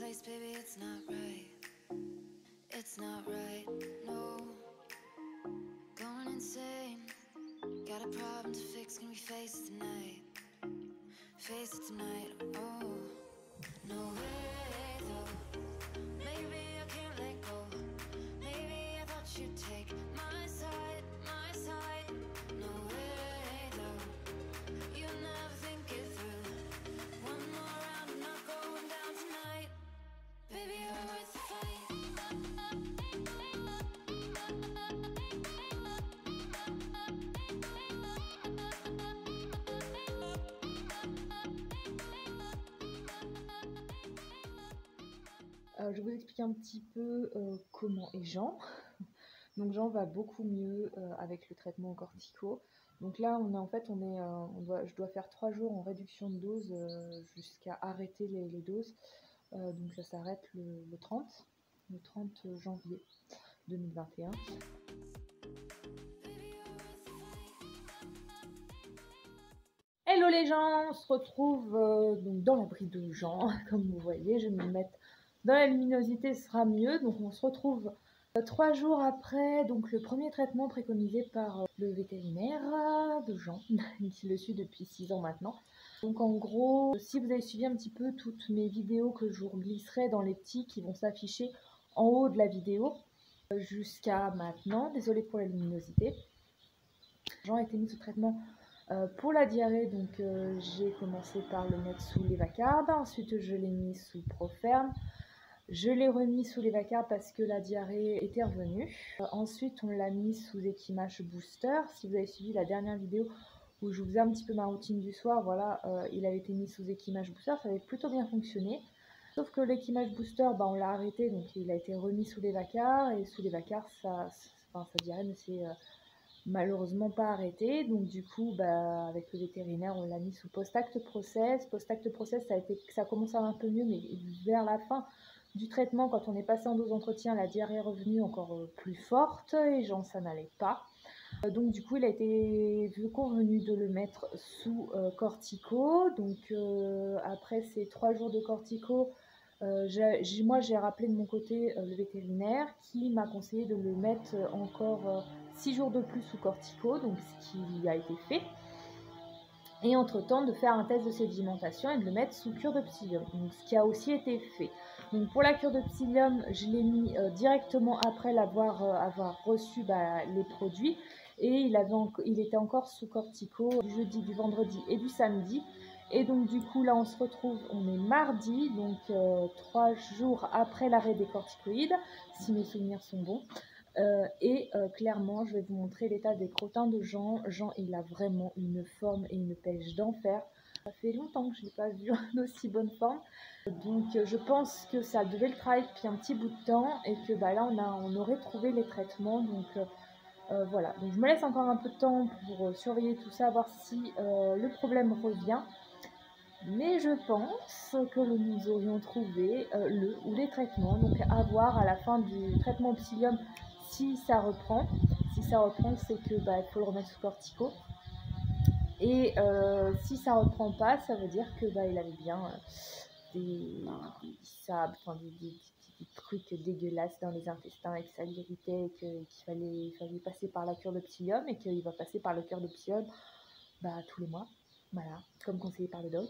face, baby, it's not right. It's not right, no. Going insane. Got a problem to fix, can we face it tonight? Face it tonight, oh. No way, though. Maybe I can't let go. Maybe I thought you'd take my side, my side. No way, though. You never think it through. One more round, I'm not going down tonight. Baby, you're worth the fight. Je vais vous expliquer un petit peu comment est Jean. Donc Jean va beaucoup mieux avec le traitement cortico. Donc là, je dois faire 3 jours en réduction de dose jusqu'à arrêter les doses. Donc ça s'arrête le 30 janvier 2021. Hello les gens, on se retrouve donc dans l'abri de Jean, comme vous voyez. Je vais me mettre dans la luminosité, ce sera mieux. Donc on se retrouve 3 jours après donc le premier traitement préconisé par le vétérinaire de Jean, qui le suit depuis 6 ans maintenant. Donc en gros, si vous avez suivi un petit peu toutes mes vidéos que je vous glisserai dans les petits qui vont s'afficher en haut de la vidéo, jusqu'à maintenant, désolé pour la luminosité, Jean a été mis sous traitement pour la diarrhée, donc j'ai commencé par le mettre sous Levacarb, ensuite je l'ai mis sous Proferm, je l'ai remis sous Levacarb parce que la diarrhée était revenue. Ensuite on l'a mis sous Equimash Booster. Si vous avez suivi la dernière vidéo où je vous faisais un petit peu ma routine du soir, voilà, il avait été mis sous Equimash Booster, ça avait plutôt bien fonctionné. Sauf que l'Equimash Booster, on l'a arrêté, donc il a été remis sous Levacarb, et sous Levacarb, sa diarrhée ne s'est malheureusement pas arrêté. Donc du coup, avec le vétérinaire, on l'a mis sous post-acte process. Post-acte process, ça commence à un peu mieux, mais vers la fin du traitement, quand on est passé en dose d'entretien, la diarrhée est revenue encore plus forte et genre ça n'allait pas. Donc du coup, il a été convenu de le mettre sous cortico. Donc après ces 3 jours de cortico, moi j'ai rappelé de mon côté le vétérinaire qui m'a conseillé de le mettre encore 6 jours de plus sous cortico, donc ce qui a été fait. Et entre-temps de faire un test de sédimentation et de le mettre sous cure de psyllium, donc ce qui a aussi été fait. Donc pour la cure de psyllium, je l'ai mis directement après avoir reçu les produits, et il était encore sous cortico du jeudi, du vendredi et du samedi. Et donc du coup là on se retrouve, on est mardi, donc 3 jours après l'arrêt des corticoïdes, si mes souvenirs sont bons. Clairement, je vais vous montrer l'état des crottins de Jean. Jean, il a vraiment une forme et une pêche d'enfer. Ça fait longtemps que je n'ai pas vu en aussi bonne forme. Donc je pense que ça devait le travailler depuis un petit bout de temps et que là on aurait trouvé les traitements. Donc voilà, donc je me laisse encore un peu de temps pour surveiller tout ça, voir si le problème revient. Mais je pense que nous aurions trouvé le ou les traitements. Donc à voir à la fin du traitement au psyllium si ça reprend. Si ça reprend, c'est que il faut le remettre sous cortico. Et si ça reprend pas, ça veut dire que il avait bien des trucs dégueulasses dans les intestins et que ça l'irritait et qu'il fallait passer par la cure de psyllium, et qu'il va passer par la cure de psyllium tous les mois. Voilà, comme conseillé par le doc.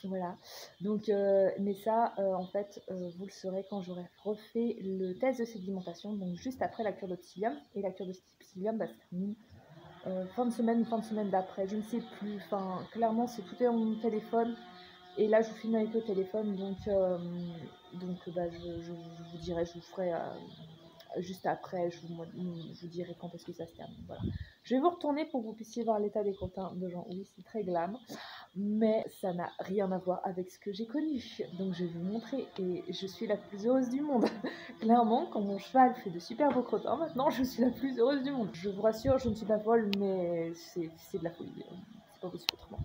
Voilà, donc mais ça en fait vous le saurez quand j'aurai refait le test de sédimentation, donc juste après la cure de psyllium. Et la cure de psyllium se termine fin de semaine d'après, je ne sais plus, enfin clairement c'est tout est dans mon téléphone, et là je vous filme avec le téléphone, donc je vous dirai, je vous ferai juste après, je vous dirai quand est-ce que ça se termine. Voilà, je vais vous retourner pour que vous puissiez voir l'état des crottins de Jean. Oui, c'est très glam, mais ça n'a rien à voir avec ce que j'ai connu. Donc je vais vous montrer, et je suis la plus heureuse du monde. Clairement, quand mon cheval fait de super beaux crottins, maintenant je suis la plus heureuse du monde. Je vous rassure, je ne suis pas folle, mais c'est de la folie. C'est pas possible autrement.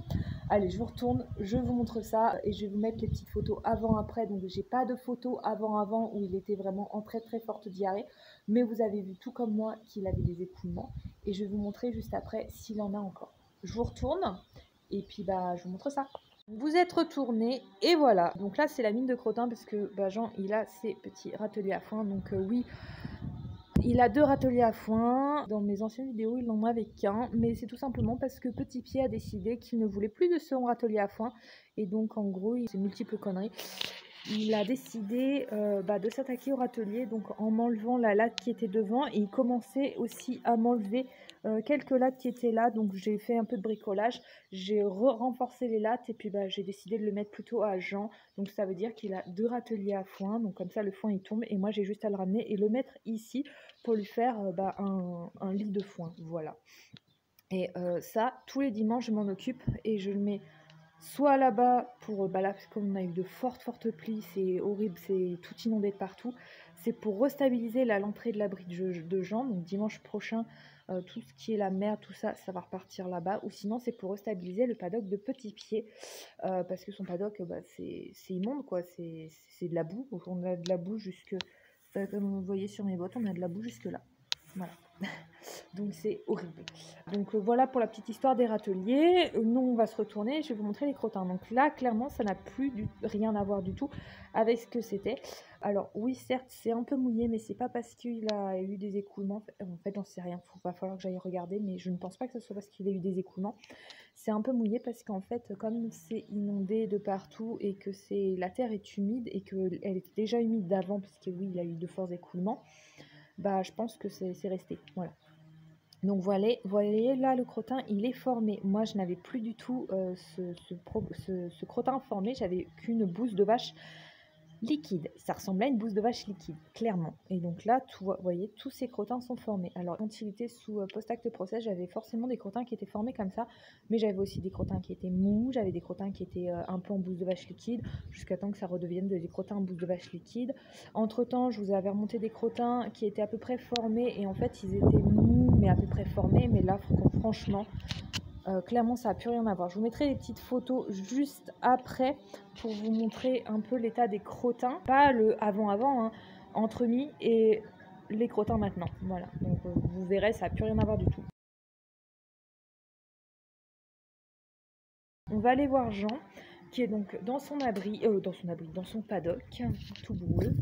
Allez, je vous retourne, je vous montre ça, et je vais vous mettre les petites photos avant-après. Donc j'ai pas de photos avant où il était vraiment en très très forte diarrhée, mais vous avez vu tout comme moi qu'il avait des écoulements, et je vais vous montrer juste après s'il en a encore. Je vous retourne, et puis je vous montre ça. Vous êtes retourné et voilà. Donc là c'est la mine de crottin parce que Jean il a ses petits râteliers à foin. Donc oui, il a 2 râteliers à foin. Dans mes anciennes vidéos il n'en avait qu'un, mais c'est tout simplement parce que Petit Pied a décidé qu'il ne voulait plus de son râtelier à foin. Et donc en gros il s'est multiples conneries. Il a décidé de s'attaquer au râtelier, donc en m'enlevant la latte qui était devant, et il commençait aussi à m'enlever quelques lattes qui étaient là, donc j'ai fait un peu de bricolage, j'ai renforcé les lattes et puis j'ai décidé de le mettre plutôt à Jean, donc ça veut dire qu'il a 2 râteliers à foin, donc comme ça le foin il tombe et moi j'ai juste à le ramener et le mettre ici pour lui faire un lit de foin, voilà. Et ça, tous les dimanches je m'en occupe et je le mets soit là-bas pour, là comme on a eu de fortes pluies, c'est horrible, c'est tout inondé de partout, c'est pour restabiliser l'entrée de l'abri de Jean, donc dimanche prochain, tout ce qui est la mer, tout ça, ça va repartir là-bas, ou sinon c'est pour restabiliser le paddock de Petit Pied, parce que son paddock, c'est immonde quoi, c'est de la boue, on a de la boue jusque, comme vous voyez sur mes bottes, on a de la boue jusque là, voilà. Donc c'est horrible. Donc voilà pour la petite histoire des râteliers. Nous on va se retourner, je vais vous montrer les crottins. Donc là clairement ça n'a plus rien à voir du tout avec ce que c'était. Alors oui certes c'est un peu mouillé, mais c'est pas parce qu'il a eu des écoulements. En fait j'en sais rien, il va falloir que j'aille regarder, mais je ne pense pas que ce soit parce qu'il a eu des écoulements. C'est un peu mouillé parce qu'en fait comme c'est inondé de partout et que la terre est humide et qu'elle était déjà humide d'avant, parce que oui il a eu de forts écoulements, je pense que c'est resté, voilà. Donc voyez là le crottin il est formé. Moi je n'avais plus du tout ce crottin formé, j'avais qu'une bouse de vache liquide. Ça ressemblait à une bouse de vache liquide, clairement. Et donc là, vous voyez, tous ces crottins sont formés. Alors quand il était sous post-acte process, j'avais forcément des crottins qui étaient formés comme ça, mais j'avais aussi des crottins qui étaient mous, j'avais des crottins qui étaient un peu en bouse de vache liquide, jusqu'à temps que ça redevienne des crottins en bouse de vache liquide. Entre temps, je vous avais remonté des crottins qui étaient à peu près formés, et en fait ils étaient mous mais à peu près formés, mais là franchement clairement ça n'a plus rien à voir. Je vous mettrai des petites photos juste après pour vous montrer un peu l'état des crottins, pas le avant hein, entremis, et les crottins maintenant, voilà. Donc vous verrez, ça n'a plus rien à voir du tout. On va aller voir Jean qui est donc dans son paddock tout boueux.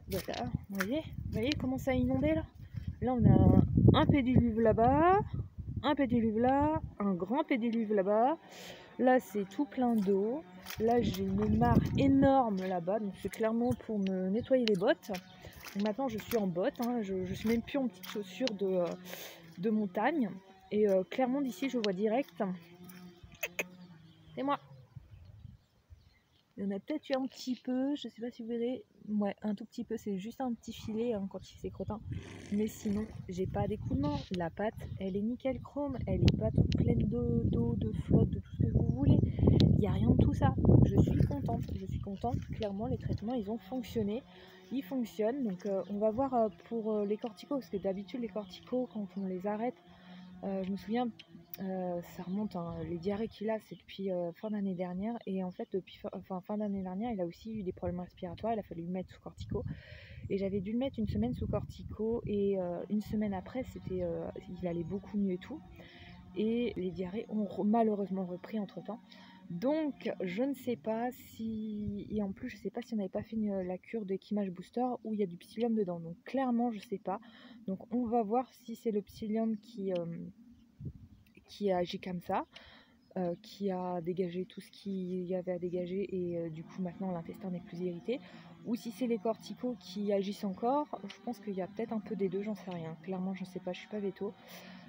Voilà, vous voyez comment ça a inondé là. Là on a un pédiluve là-bas, un pédiluve là, un grand pédiluve là-bas. Là c'est tout plein d'eau. Là j'ai une mare énorme là-bas, donc c'est clairement pour me nettoyer les bottes. Donc maintenant je suis en bottes, hein. Je suis même plus en petites chaussures de montagne. Et clairement d'ici je vois direct. C'est moi. Il y en a peut-être eu un petit peu, je sais pas si vous verrez, ouais, un tout petit peu, c'est juste un petit filet hein, quand il fait crottin. Mais sinon, j'ai pas d'écoulement. La pâte, elle est nickel chrome, elle est pas toute pleine d'eau, de flotte, de tout ce que vous voulez. Il n'y a rien de tout ça. Je suis contente. Clairement, les traitements, ils ont fonctionné. Ils fonctionnent. Donc, on va voir pour les corticaux, parce que d'habitude, les corticaux, quand on les arrête, je me souviens, ça remonte, hein, les diarrhées qu'il a, c'est depuis fin d'année dernière. Et en fait, depuis fin d'année dernière, il a aussi eu des problèmes respiratoires. Il a fallu le mettre sous cortico. Et j'avais dû le mettre une semaine sous cortico. Et une semaine après, il allait beaucoup mieux et tout. Et les diarrhées ont malheureusement repris entre-temps. Donc, je ne sais pas si... Et en plus, je ne sais pas si on n'avait pas fait la cure de Kimage Booster où il y a du psyllium dedans. Donc, clairement, je ne sais pas. Donc, on va voir si c'est le psyllium qui a agi comme ça, qui a dégagé tout ce qu'il y avait à dégager et du coup maintenant l'intestin n'est plus irrité, ou si c'est les corticaux qui agissent encore. Je pense qu'il y a peut-être un peu des deux, j'en sais rien, clairement je sais pas, je suis pas véto,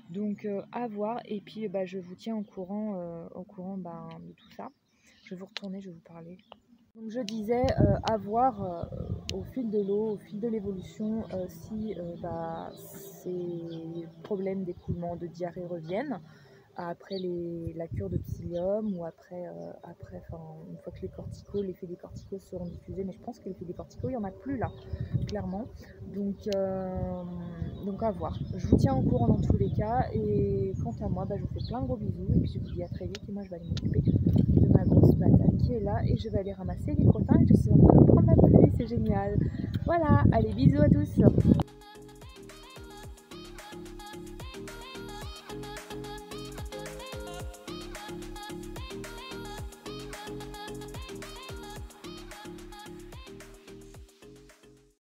donc à voir. Et puis je vous tiens au courant de tout ça. Je vais vous retourner, je vais vous parler. Donc je disais à voir au fil de l'eau, au fil de l'évolution, si ces problèmes d'écoulement, de diarrhée reviennent après la cure de psyllium, ou après une fois que l'effet des corticos seront diffusés. Mais je pense que l'effet des corticos, il n'y en a plus là, clairement. Donc à voir. Je vous tiens au courant dans tous les cas. Et quant à moi, je vous fais plein de gros bisous. Et puis je vous dis à très vite. Et moi, je vais aller m'occuper de ma grosse patate qui est là. Et je vais aller ramasser les crottins. Et je suis en train de prendre la pluie. C'est génial. Voilà. Allez, bisous à tous.